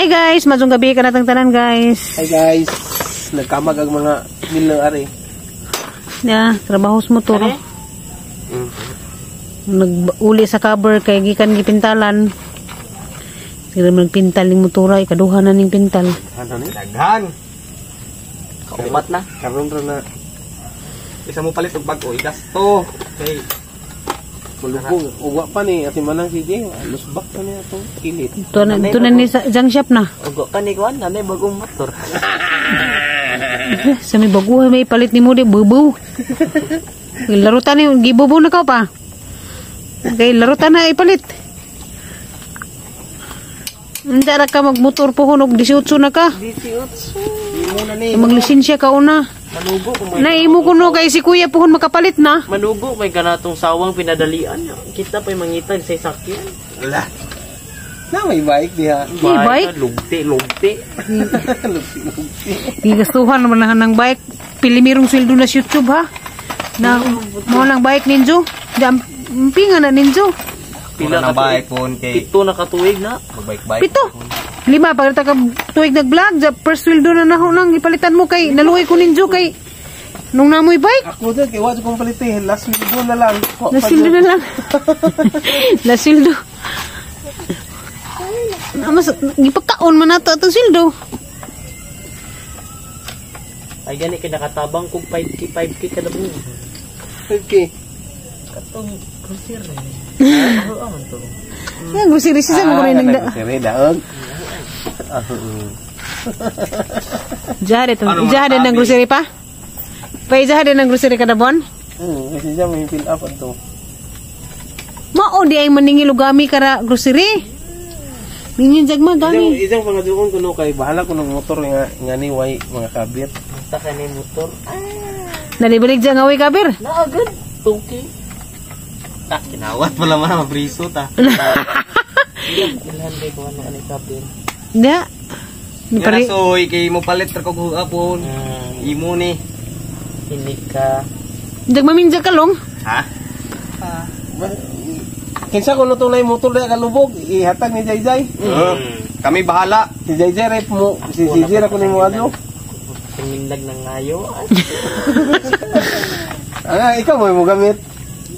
Hi guys, madsong gabi ka natang tanan guys. Hi guys, nagkamag ang mga milang ari. Ya, trabaho sa motor. Nag-uli sa cover kay gikan gipintalan. Sila magpintal ning motora, ikaduhan na ning pintal. Ano ni? Daghan. Kaumat na. Karon ra na Isa mo palit og bag-o igasto. Kay mulubong uwa pa ni ati manang sige, lusbak pa ni atong kilit. Ito na ni sa junk shop na. ugo ka ni kuan, nanay bagong motor. Sa may baguhay may palit ni mo di bubu. Larutan ni gibubu na ka pa. Okay, larutan na ipalit. Hindi ra ka magmotor po hunog 18 na ka. 18. Imo na ni. Maglisensya ka una. Manugo ko may. Naimo ko no kay si kuya pohon makapalit na. Manugo may ganatong sawang pinadalian. Kita pa'y mangitag sa sakyan. Wala. Na may bike diha. May bike? Lugti. Lugti. Gigastuhan naman na ng bike. Pilimirong sweldo na sa YouTube ha. Na mo lang bike ninjo. Pinga na ninjo. Pila na bike pon kay. Pito na katuig na. Magbike-bike. Pito. 5 pag ka tuig nag-vlog, first sweldo na naho nang ipalitan mo kay naluoy ko ninjo kay nung namoy bike. Ako din kay wa kong palitin, last sweldo na lang. Last sweldo na lang. Last sweldo. Mas gipagkaon man nato atong sweldo. Ay gani kay nakatabang kog 5k kada buwan. Okay. Katong grocery. Ano man to? Nga grocery siya mo rin nagda. Grocery daon. Jahade to. Jahade ng grocery pa? Jahade ng grocery kada buwan? Kasi siya may fill up ato. Mao di ay maningilugami kara grocery. Minyon jagma gani. Isang pangadukon kuno kay bahala ko ng motor nga ni way mga kabit. Basta kani motor. Nalibalik dyan nga way kabir. Na agad. Okay. Tak kinawat pala man mabriso ta. Ilan day ko ano ani kapin. Da. Ni pare. Soy kay mo palit ra kog hapon. Imo ni. Hindi ka. Jagma minja kalong. Ha? Kinsa ko luto na yung motor na kalubog, ihatag ni Jayjay. Kami bahala. Si Jayjay rep mo, si Jayjay ra ko ni mo ano. Tinglag ng ngayo. Ikaw mo gamit.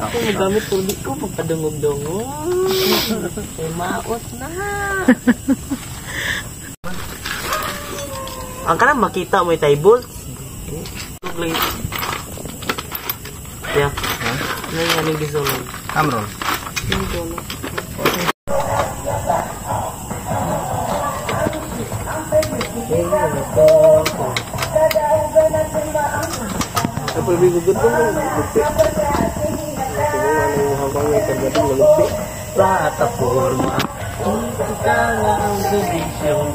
Ako mo gamit ko di ko pagpadungog-dungog. Ay maot na. Ang kanang makita mo tay bolt. Lagi. Ya. Ano yung aning gisulong? Amron. Apa lebih gugut pun Rata forma Kita nga ang desisyon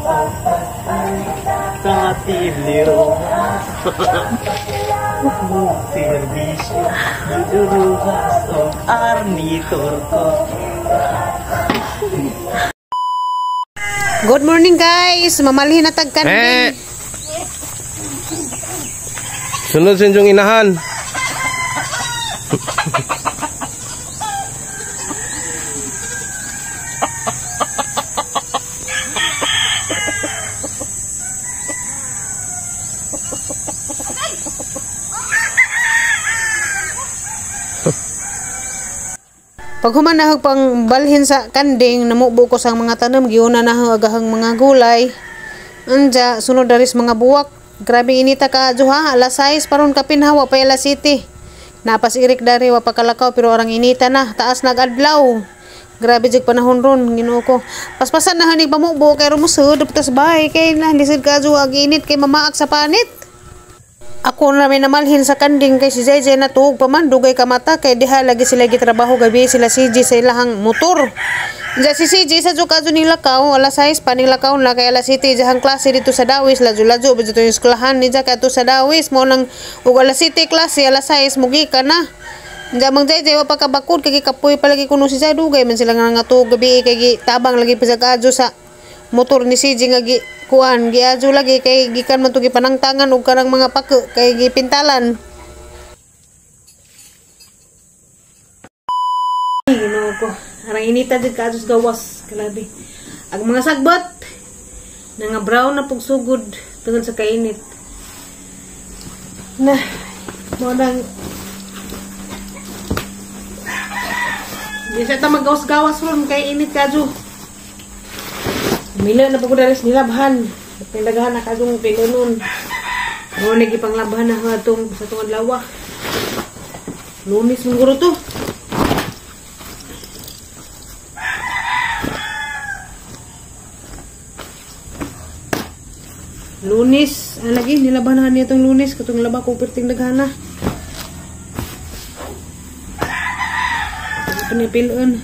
Tatiblir Servisyo Duduruhas o arnitor ko. Good morning guys. Mamalhin na tagkan. Sunod sa inyong inahan. Pag human na pang balhin sa kanding, namubo ko sa mga tanom, giuna na agahang mga gulay. Anja, sunod daris mga buwak. Grabe inita ka ha, alas 6, paron kapinhawa pa alas 7. Napas irik dari, wapakalakaw, pero orang inita na, taas nag-adlaw. Grabe jig panahon ron, Ginoo ko. Paspasan na hanig pamubo, kay rumusod, tas bahay, kay nahlisod ka ag init, kay mamaak sa panit. Ako na may namalhin sa kanding kay si JJ na tuog pa man dugay ka mata kay diha lagi sila gitrabaho gabi sila CJ sa ilahang motor. Diya si CJ sa jukado ning lakaw alas 6 pa ning lakaw na kay alas 7 jahang klase dito sa Dawis lajo-lajo ba dito yung eskwelahan ni jaka to sa Dawis mo nang ug alas 7 klase alas 6 mugi ka na. Diya mang JJ wa pa ka bakod kay kapoy palagi kuno si JJ dugay man sila nga tuog gabi kay tabang lagi pa sa kadyo sa motor ni CJ nga kuan giadyo lagi kay gikan man to gipanangtangan og kanang mga pako kay gipintalan. Ginoo ko, arang inita jud kaadtos gawas, kalabi. Ang mga sagbot nga brown na pugsugod tungod sa kainit. Na mo nang di sa ta magawas-gawas ron kay init kadyo. Mila na pagod alis nilabhan. Pindagahan na kadong pilunon. Mo nagi panglabhan na atong sa tungod lawa. Lunis mong guro to. Lunis, lagi nilabahan niya itong Lunis katong laba ko perting daghana. Ito ni pilon.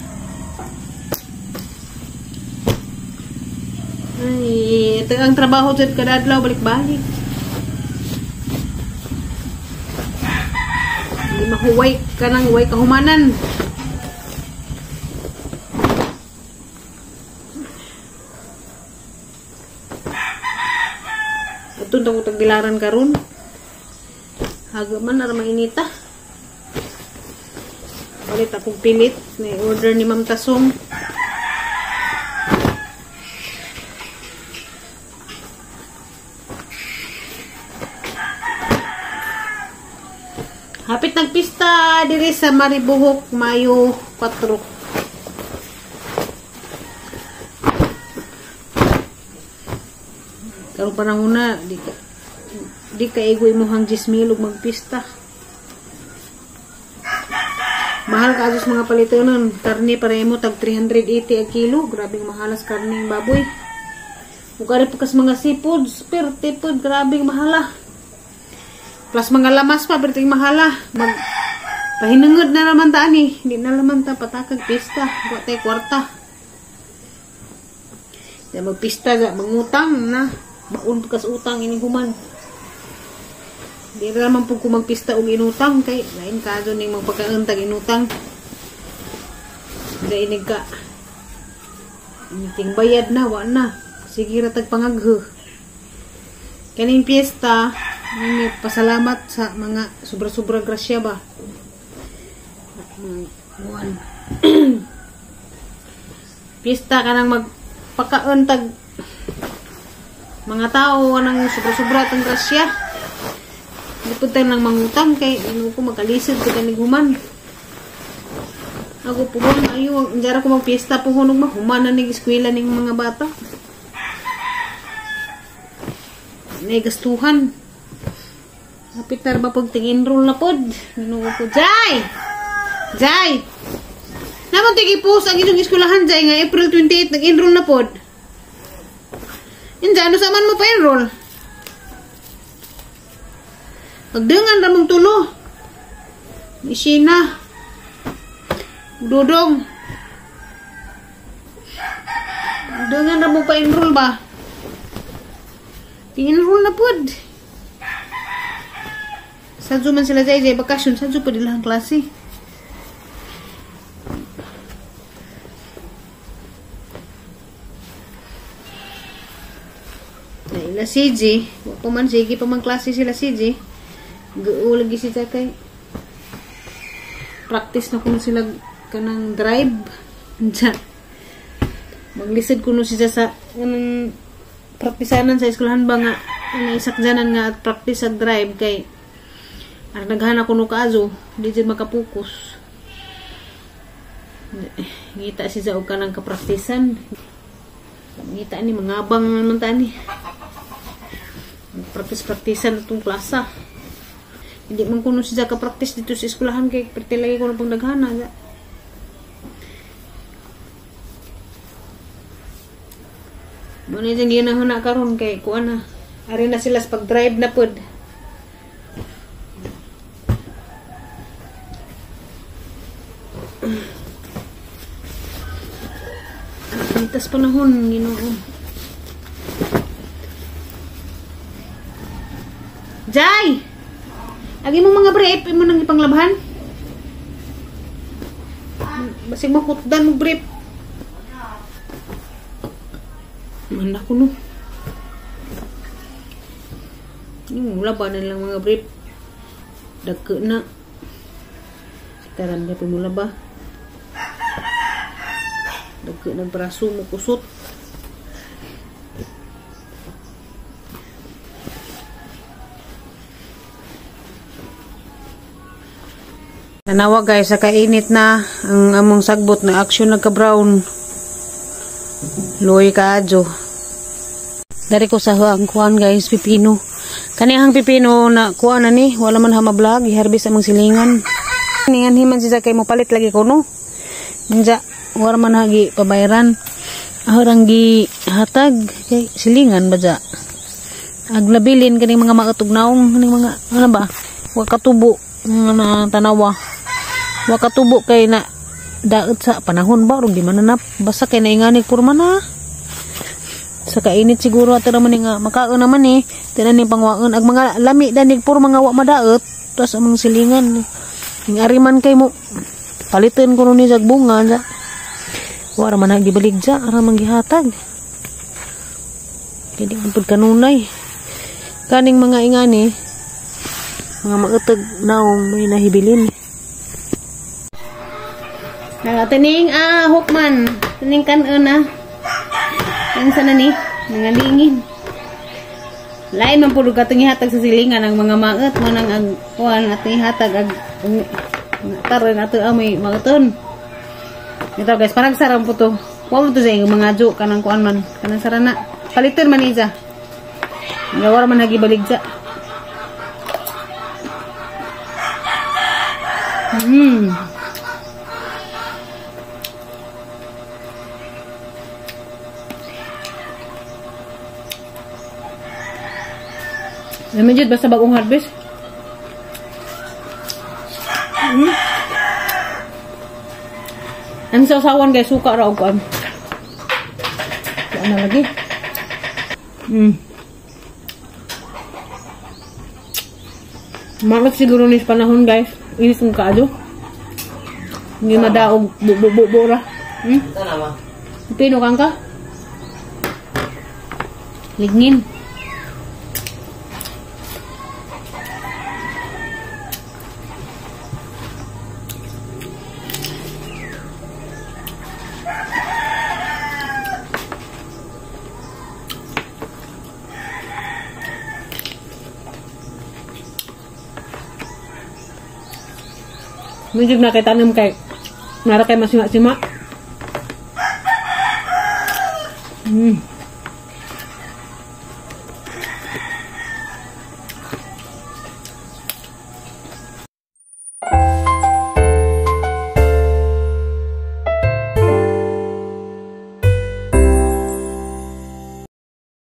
Ay, ito ang trabaho sa kada adlaw balik-balik. Hindi mahuway ka nang huway kahumanan. Ito ko tagbilaran karon. Haga man ara mainita. Balit akong pilit ni order ni Ma'am Tasong. Hapit nagpista diri sa Maribuhok Mayo 4. Karong panahon na di ka igoy mo hang 10,000 ug magpista. Mahal ka asos mga palitonon. Karne paremo tag 380 a kilo. Grabing mahalas karne ng baboy. Ug ari pukas mga seafoods, pertipod grabing mahala. Plus mga lamas pa, berting mahala. Pahinungod na naman ta ni. Hindi na naman ta patakag pista. Buat tayo kwarta. Kaya magpista ga, mangutang na. Baon ka sa utang iniguman. Hindi na naman po kung magpista o inutang. Kay lain ka doon yung magpagkauntag inutang. Hindi inig ka. Initing bayad na, wa na. Sige ratag pangagho. Kaning piyesta, pasalamat sa mga sobra-sobra grasya ba. Piyesta ka nang magpakauntag mga tao nang sobra-sobra tang grasya. Hindi po tayo nang mangutang kay ano ko magkalisod ko taniguman. Ako po ayo njara ko magpiyesta po hunog mahuman na ning eskwela ning mga bata. May gastuhan. Hapit na ba pag ting-enroll na pod? Ginoo po. Jai! Jai! Naman tigi-post ang inyong eskulahan, Jai, nga April 28, nag-enroll na pod. Yan, ano saman mo pa enroll? Magdangan ramong tulo. Ni Sheena. Dudong. Magdangan ramong pa enroll ba? Ting-enroll na pod. Sadyo man sila Jai, bakasyon. Sadyo pa nila ang klase. Naila CJ. Wako man, sige pa man klase sila CJ. Lagi si Jakay. Practice na kuno sila kanang drive. Maglisod kuno siya sa praktisanan sa eskwelahan ba nga isakjanan nga at practice sa drive kay naghahanap ko no kaazo di jud makapokus. Ngita siya og kanang kapraktisan. Ngita ni mangabang man ta ni. Praktisan itong klasa. Hindi man kuno siya ka-practice dito sa eskwelahan kay pertilagay ko na pang daghana. Muna dyan ginahon na karon kay kuan na. Ari na sila sa pag-drive na pod. Mitas panahon, Ginoo. Jai! Agi mo mga brief, mo nang ipanglabahan. Basig mahutdan mo brief. Manda ko no. Yung labanan lang mga brief. Dagke na. Sikaran niya pumula ba? Dagke ng braso mo kusot. Tanawa guys, sa kainit na ang among sagbot na action nagka-brown. Luoy kaadyo. Dari ko sa ang kuan guys, pipino. Kanihang pipino na kuan na ni, wala man ha ma-vlog, i-harvest among silingan. Ningan himan siya kay mo palit lagi ko no. Nja, wala man hagi pabayaran. Ahorang gi hatag kay silingan ba ja. Aglabilin kaning mga mautugnaong kaning mga ano ba? Wa katubo nga tanawa. Wa katubo kay na daot sa panahon ba ug di mananap. Basta kay nainganig puro man ha. Sa kainit siguro ato naman nga makaon naman ni tinan ni pangwaon ag mga lami danig puro mga wa madaot tas among silingan. Ing ariman kay mo paliton ko ni jag bunga ja. Wala man nagibaligja ara man gihatag. Kay di pud kanunay. Kaning mga ingani mga mautog naong may nahibilin. Nagatining hukman. Tining kanon na. Ang sana ni nangalingin. Lain man pud katong ihatag sa silingan ang mga maot mo nang ang kuan atong ihatag ag taron ato amoy mauton. Ito guys, parang sarang po to. Huwag mo to sa mga jo kanang kuan man. Kanang sarana. Palitin man isa. Gawar man nagibaligja. Namijud basta bagong harvest. Ang sausawan guys, suka raw ko. Ano lagi? Mamat siguro nis panahon guys. Inis mong kaado. Hindi madaog bubura. Sana ma. Pino kang ka? Lignin. Medyo na kay tanam kay nara kay masima-sima.